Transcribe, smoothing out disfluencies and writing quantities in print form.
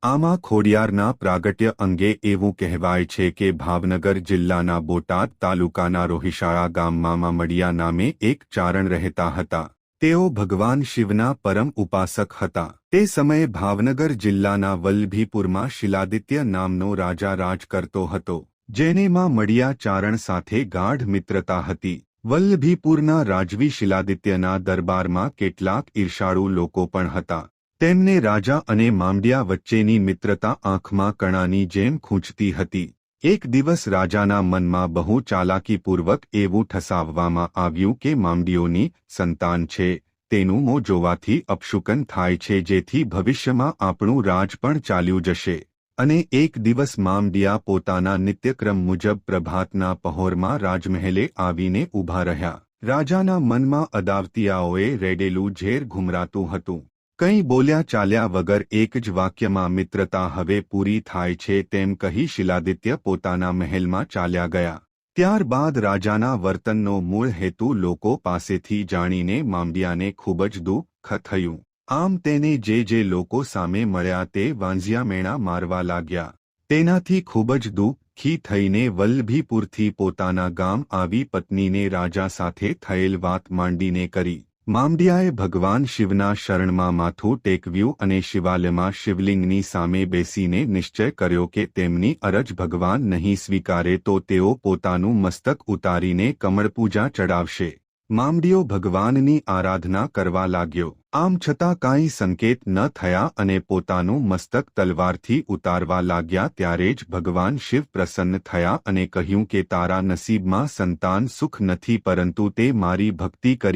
આમાં ખોડિયારના પ્રાગટ્ય અંગે એવું કહેવાય છે કે ભાવનગર જિલ્લાના બોટાદ તાલુકાના રોહિશાળા ગામમાં મામડિયા નામે એક ચારણ રહેતા હતા. તેઓ ભગવાન શિવના પરમ ઉપાસક હતા. તે સમયે ભાવનગર જિલ્લાના વલ્લભીપુરમાં શિલાદિત્ય નામનો રાજા રાજ કરતો હતો, જેને મામડિયા ચારણ સાથે ગાઢ મિત્રતા હતી. વલ્લભીપુરના રાજવી શિલાદિત્યના દરબારમાં કેટલાક ઈર્ષાળુ લોકો પણ હતા. તેમને રાજા અને મામડિયા વચ્ચેની મિત્રતા આંખમાં કણાની જેમ ખૂંચતી હતી. એક દિવસ રાજાના મનમાં બહુ ચાલાકીપૂર્વક એવું ઠસાવવામાં આવ્યું કે મામડિયોની સંતાન છે, તેનું મોં જોવાથી અપશુકન થાય છે, જેથી ભવિષ્યમાં આપણું રાજ પણ ચાલ્યું જશે. અને એક દિવસ મામડિયા પોતાના નિત્યક્રમ મુજબ પ્રભાતના પહોરમાં રાજમહેલે આવીને ઊભા રહ્યા. રાજાના મનમાં અદાવતીયાઓએ રેડેલું ઝેર ઘુમરાતું હતું. કંઈ બોલ્યા ચાલ્યા વગર એક જ વાક્યમાં મિત્રતા હવે પૂરી થાય છે તેમ કહી શિલાદિત્ય પોતાના મહેલમાં ચાલ્યા ગયા. ત્યારબાદ રાજાના વર્તનનો મૂળ હેતુ લોકો પાસેથી જાણીને મામડિયાને ખૂબ જ દુઃખ થયું. આમ તેને જે લોકો સામે મળ્યા તે વાંઝિયા મેણા મારવા લાગ્યા. તેનાથી ખૂબ જ દુઃખી થઈને વલ્લભીપુરથી પોતાના ગામ આવી પત્નીને રાજા સાથે થયેલ વાત માંડીને કરી. મામડિયાએ ભગવાન શિવના શરણમાં માથું ટેકવ્યું અને શિવાલયમાં શિવલિંગની સામે બેસીને નિશ્ચય કર્યો કે તેમની અરજ ભગવાન નહીં સ્વીકારે તો તેઓ પોતાનું મસ્તક ઉતારીને કમળપૂજા ચડાવશે. મામડિયો ભગવાનની આરાધના કરવા લાગ્યો. આમ છતાં કાંઈ સંકેત ન થયા અને પોતાનું મસ્તક તલવારથી ઉતારવા લાગ્યા ત્યારે જ ભગવાન શિવ પ્રસન્ન થયા અને કહ્યું કે તારા નસીબમાં સંતાન સુખ નથી, પરંતુ તે મારી ભક્તિ કરી